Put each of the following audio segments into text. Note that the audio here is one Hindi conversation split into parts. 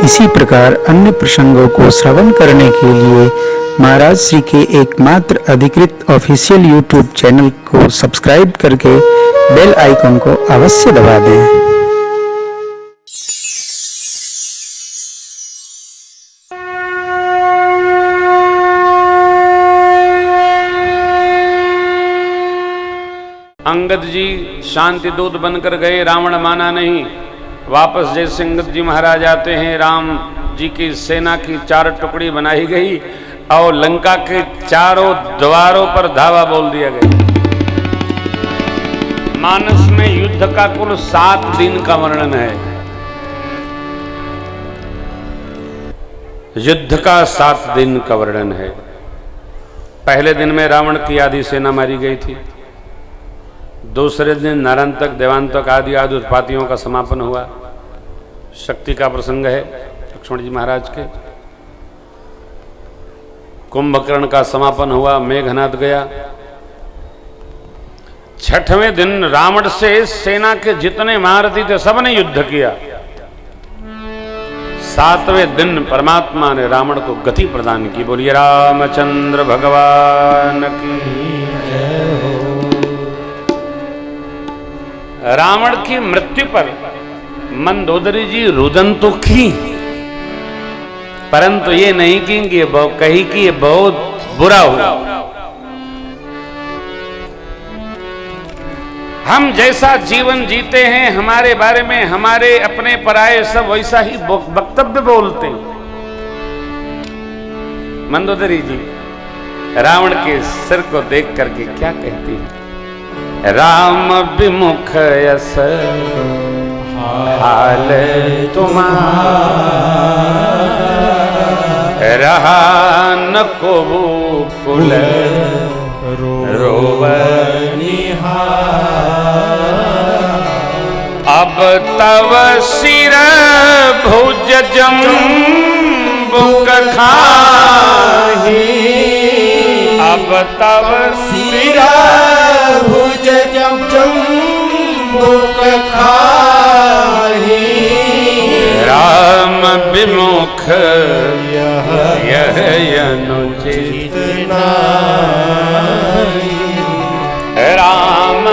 इसी प्रकार अन्य प्रसंगों को श्रवण करने के लिए महाराज श्री के एकमात्र अधिकृत ऑफिशियल यूट्यूब चैनल को सब्सक्राइब करके बेल आइकन को अवश्य दबा दें। अंगद जी शांति दूत बनकर गए, रावण माना नहीं। वापस जैसे अंगद जी महाराज आते हैं, राम जी की सेना की 4 टुकड़ी बनाई गई और लंका के चारों द्वारों पर धावा बोल दिया गया। मानस में युद्ध का कुल 7 दिन का वर्णन है। युद्ध का 7 दिन का वर्णन है। पहले दिन में रावण की आधी सेना मारी गई थी। दूसरे दिन नरांतक देवांतक आदि उत्पातियों का समापन हुआ। शक्ति का प्रसंग है लक्ष्मण जी महाराज के। कुंभकर्ण का समापन हुआ, मेघनाद गया। 6वें दिन रावण से सेना के जितने महारथी थे सबने युद्ध किया। 7वें दिन परमात्मा ने रावण को गति प्रदान की। बोलिए रामचंद्र भगवान की। रावण की मृत्यु पर मंदोदरी जी रुदन तो की, परंतु ये नहीं कही कि ये बहुत बुरा हुआ। हम जैसा जीवन जीते हैं, हमारे बारे में हमारे अपने पराये सब वैसा ही वक्तव्य बोलते हैं। मंदोदरी जी रावण के सिर को देख करके क्या कहती है? राम विमुख यस हाल तुम्हारा, रहा न को कुल रोवनिहार। अब तव सिर भुज जम्बुक खाही, अब तव सिर भुज जम्बुक खाही। राम विमुख यह अनुचित नाहि, राम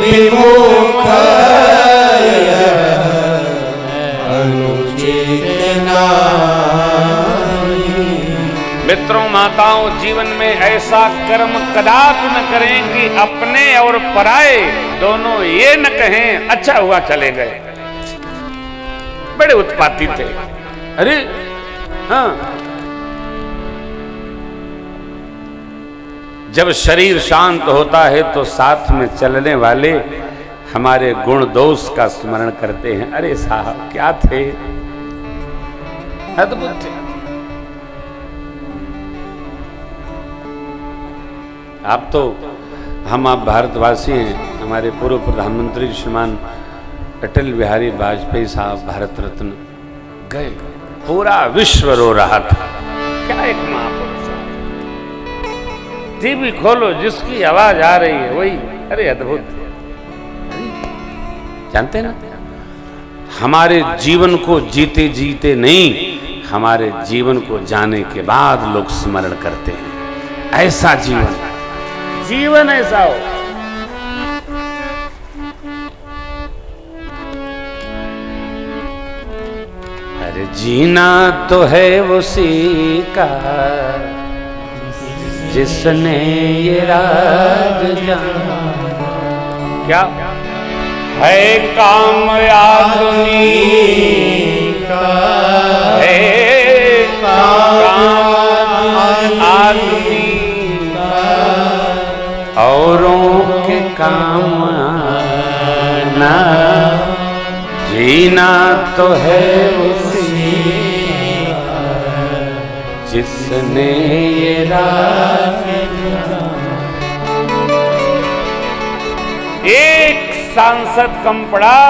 विमुख अनुचित नाहि। मित्रों माताओं, जीवन में ऐसा कर्म कदापि न करें कि अपने और पराये दोनों ये न कहें अच्छा हुआ चले गए। बड़े उत्पाती थे। अरे हाँ, जब शरीर शांत होता है तो साथ में चलने वाले हमारे गुण दोष का स्मरण करते हैं। अरे साहब क्या थे, अद्भुत थे। आप तो आप भारतवासी हैं। हमारे पूर्व प्रधानमंत्री श्रीमान अटल बिहारी वाजपेयी साहब भारत रत्न गए, पूरा विश्व रो रहा था। क्या एक महापुरुष। टीवी खोलो, जिसकी आवाज आ रही है वही। अरे अद्भुत। जानते ना, हमारे जीवन को जीते जीते नहीं, हमारे जीवन को जाने के बाद लोग स्मरण करते हैं। ऐसा जीवन ऐसा हो। अरे जीना तो है उसी का जिसने ये राज जाना। क्या है काम आदमी का, है काम आदमी औरों के काम आना। जीना तो है उसी जिसने ये राज। एक सांसद कम पड़ा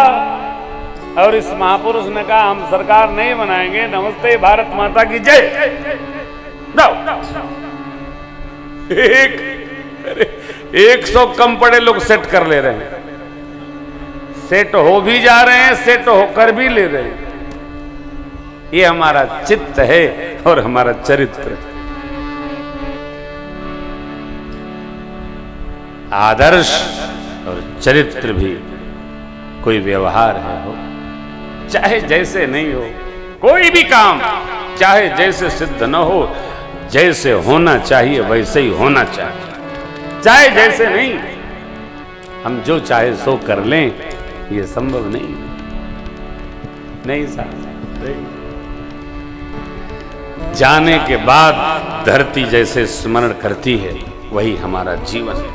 और इस महापुरुष ने कहा हम सरकार नहीं बनाएंगे, नमस्ते भारत माता की जय। 100 कम पड़े लोग सेट कर ले रहे हैं, सेट हो भी जा रहे हैं, सेट होकर भी ले रहे हैं। ये हमारा चित्त है और हमारा चरित्र। आदर्श और चरित्र भी कोई व्यवहार है हो, चाहे जैसे नहीं हो, कोई भी काम चाहे जैसे सिद्ध न हो, जैसे होना चाहिए वैसे ही होना चाहिए, चाहे जैसे नहीं। हम जो चाहे सो कर लें, ये संभव नहीं साहब। जाने के बाद धरती जैसे स्मरण करती है, वही हमारा जीवन है।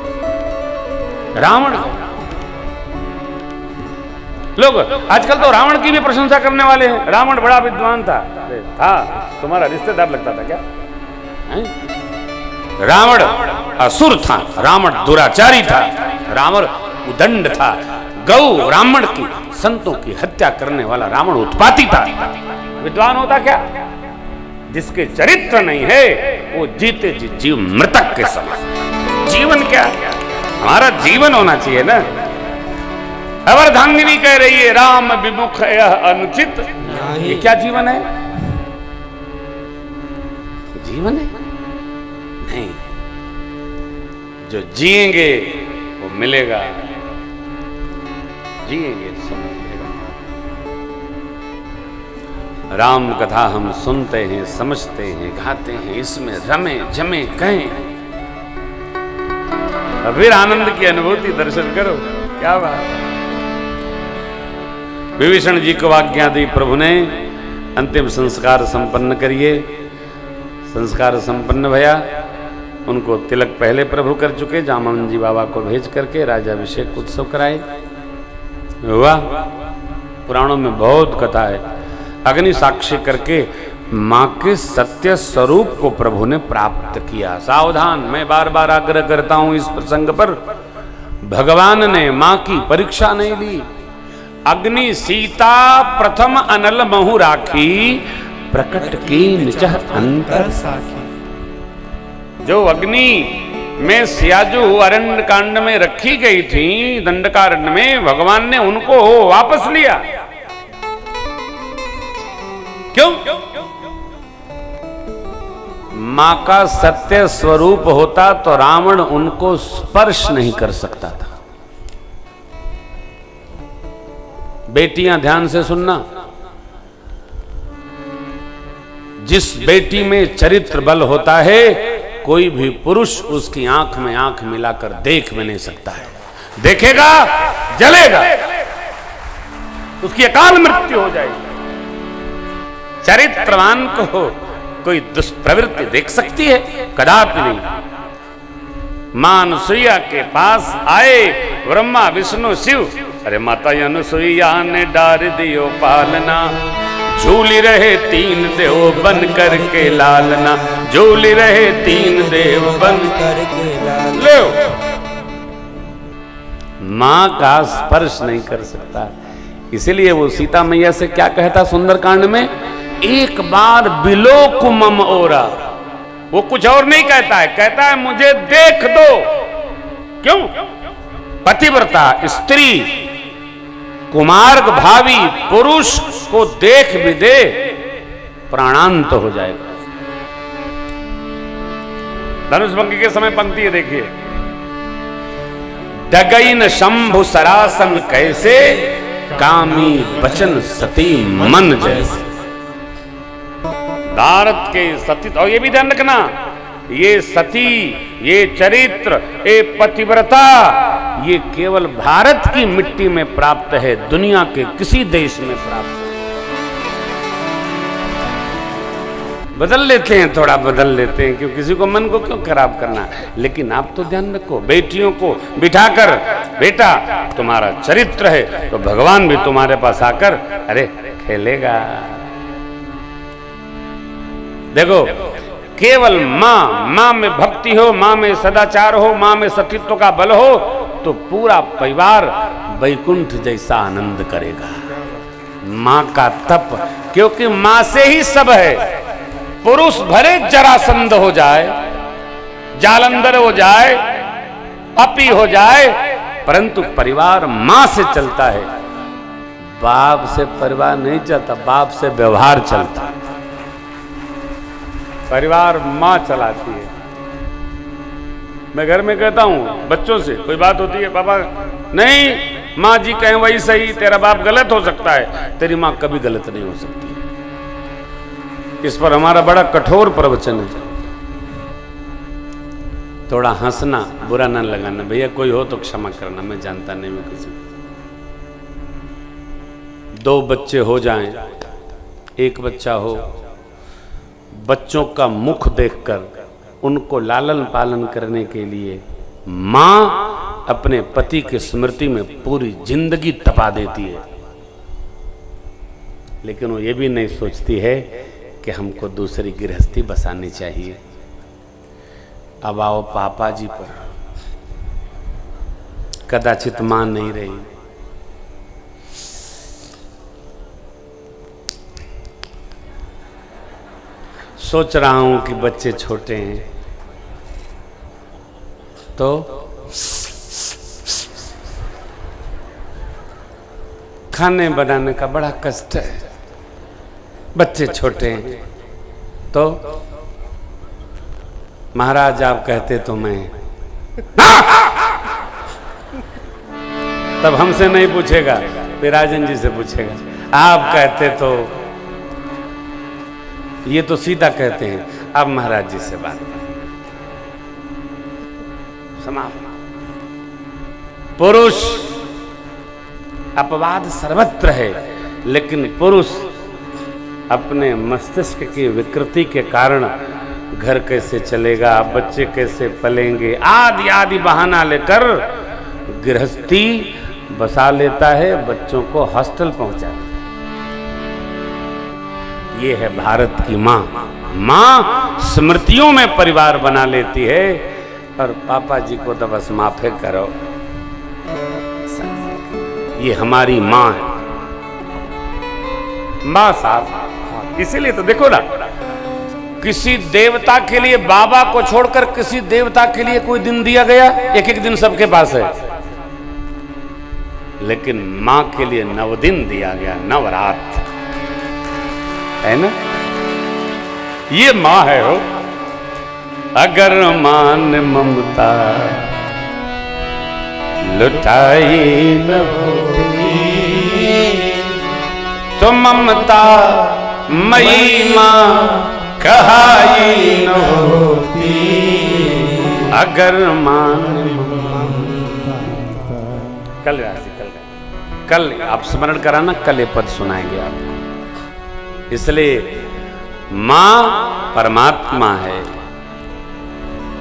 रावण, लोग आजकल तो रावण की भी प्रशंसा करने वाले हैं। रावण बड़ा विद्वान था। तुम्हारा रिश्तेदार लगता था क्या? रावण असुर था, रावण दुराचारी था, रावण उदंड था, गौ ब्राह्मण की, संतों की हत्या करने वाला रावण उत्पाती था। विद्वान होता क्या? जिसके चरित्र नहीं है वो जीते जी जीव मृतक के समान। जीवन क्या है? हमारा जीवन होना चाहिए ना। अर्धांगिनी कह रही है राम विमुख यह अनुचित। ये क्या जीवन है? जीवन है नहीं। जो जिएंगे वो मिलेगा, जिएंगे सब मिलेगा। राम कथा हम सुनते हैं, समझते हैं, गाते हैं, इसमें रमे जमे कहें, फिर आनंद की अनुभूति दर्शन करो। क्या बात। विभीषण जी को आज्ञा दी प्रभु ने, अंतिम संस्कार संपन्न करिए। संस्कार संपन्न भया। उनको तिलक पहले प्रभु कर चुके, जामवन जी बाबा को भेज करके राजाभिषेक उत्सव कराए। हुआ। पुराणों में बहुत कथा है। अग्नि साक्षी करके मां के सत्य स्वरूप को प्रभु ने प्राप्त किया। सावधान, मैं बार बार आग्रह करता हूं इस प्रसंग पर। भगवान ने मां की परीक्षा नहीं ली। अग्नि सीता प्रथम अनल महु राखी, प्रकट की निज अंतर साखी। जो अग्नि में सियाजू अरण्य कांड में रखी गई थी, दंडकारण्य में, भगवान ने उनको वापस लिया। क्यों? मां का सत्य स्वरूप होता तो रावण उनको स्पर्श नहीं कर सकता था। बेटियां ध्यान से सुनना, जिस बेटी में चरित्र बल होता है, कोई भी पुरुष उसकी आंख में आंख मिलाकर देख भी नहीं सकता है। देखेगा जलेगा, उसकी अकाल मृत्यु हो जाएगी। चरित्रवान को कोई दुष्प्रवृत्ति देख सकती है? कदापि नहीं। मां अनुसुईया के पास आए ब्रह्मा विष्णु शिव। अरे माता अनुसुईया ने डार दियो पालना, झूली रहे तीन देव बन करके लालना, झूली रहे तीन देव बन करके लालना। मां का स्पर्श नहीं कर सकता। इसीलिए वो सीता मैया से क्या कहता सुंदरकांड में, एक बार बिलोक मम ओरा। वो कुछ और नहीं कहता है, कहता है मुझे देख दो। क्यों? पतिव्रता स्त्री, कुमार्ग भावी पुरुष को देख भी दे, प्राणांत हो जाएगा। धनुषभंगी के समय पंक्ति है, देखिए। डगइन शंभु सरासन कैसे, कामी बचन सती मन जैसे। भारत के सती, और ये भी ध्यान रखना, ये सती, ये चरित्र, ये पतिव्रता, ये केवल भारत की मिट्टी में प्राप्त है, दुनिया के किसी देश में प्राप्त है। बदल लेते हैं, थोड़ा बदल लेते हैं, क्यों किसी को मन को क्यों खराब करना। लेकिन आप तो ध्यान रखो, बेटियों को बिठाकर, बेटा तुम्हारा चरित्र है तो भगवान भी तुम्हारे पास आकर अरे खेलेगा। देखो, केवल मां में भक्ति हो, मां में सदाचार हो, मां में सतीत्व का बल हो, तो पूरा परिवार वैकुंठ जैसा आनंद करेगा। मां का तप, क्योंकि मां से ही सब है। पुरुष भले जरासंध हो जाए, जालंधर हो जाए, अपी हो जाए, परंतु परिवार मां से चलता है। बाप से परिवार नहीं चलता, बाप से व्यवहार चलता है। परिवार माँ चलाती है। मैं घर में कहता हूं बच्चों से, कोई बात होती है, पापा नहीं, माँ जी कहें वही सही, तेरा बाप गलत हो सकता है, तेरी माँ कभी गलत नहीं हो सकती। इस पर हमारा बड़ा कठोर प्रवचन है। थोड़ा हंसना, बुरा ना लगाना, भैया कोई हो तो क्षमा करना, मैं जानता नहीं मैं किसी। 2 बच्चे हो जाएं, 1 बच्चा हो, बच्चों का मुख देखकर उनको लालन पालन करने के लिए मां अपने पति की स्मृति में पूरी जिंदगी तपा देती है, लेकिन वो ये भी नहीं सोचती है कि हमको दूसरी गृहस्थी बसानी चाहिए। अब आओ पापा जी पर, कदाचित मां नहीं रही, सोच रहा हूं कि बच्चे छोटे हैं तो खाने बनाने का बड़ा कष्ट है, बच्चे छोटे हैं तो महाराज आप कहते तो मैं तब हमसे नहीं पूछेगा, फिर राजन जी से पूछेगा, आप कहते तो, ये तो सीधा कहते हैं। अब महाराज जी से बात समाप्त। पुरुष, अपवाद सर्वत्र है, लेकिन पुरुष अपने मस्तिष्क की विकृति के कारण घर कैसे चलेगा, बच्चे कैसे पलेंगे, आदि आदि बहाना लेकर गृहस्थी बसा लेता है, बच्चों को हॉस्टल पहुंचा देता है। ये है भारत की माँ। माँ स्मृतियों में परिवार बना लेती है, और पापा जी को तो बस माफे करो, ये हमारी माँ है। माँ साहब, इसीलिए तो देखो ना, किसी देवता के लिए बाबा को छोड़कर किसी देवता के लिए कोई दिन दिया गया? एक एक दिन सबके पास है, लेकिन माँ के लिए 9 दिन दिया गया, नवरात्र, है ना? ये माँ है हो। अगर मां ने ममता लुटाई न होती तो ममता मई मां कहाई न होती। अगर मां ने कल आप स्मरण कराना, कल ये पद सुनाएंगे आपको। इसलिए मां परमात्मा है,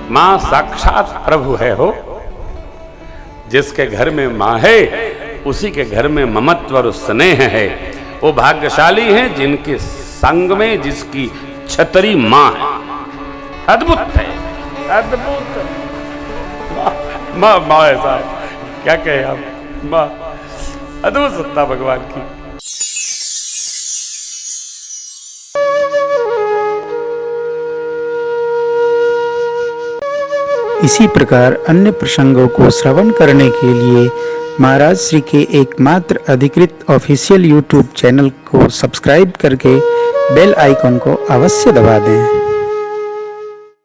मां साक्षात प्रभु है हो। जिसके घर में मां है उसी के घर में ममत्व और स्नेह है। वो भाग्यशाली हैं जिनके संग में जिसकी छतरी मां है। अद्भुत है, अद्भुत मां। मां ऐसा क्या कहे आप, मां अद्भुत सत्ता भगवान की। इसी प्रकार अन्य प्रसंगों को श्रवण करने के लिए महाराज श्री के एकमात्र अधिकृत ऑफिशियल YouTube चैनल को सब्सक्राइब करके बेल आइकन को अवश्य दबा दें।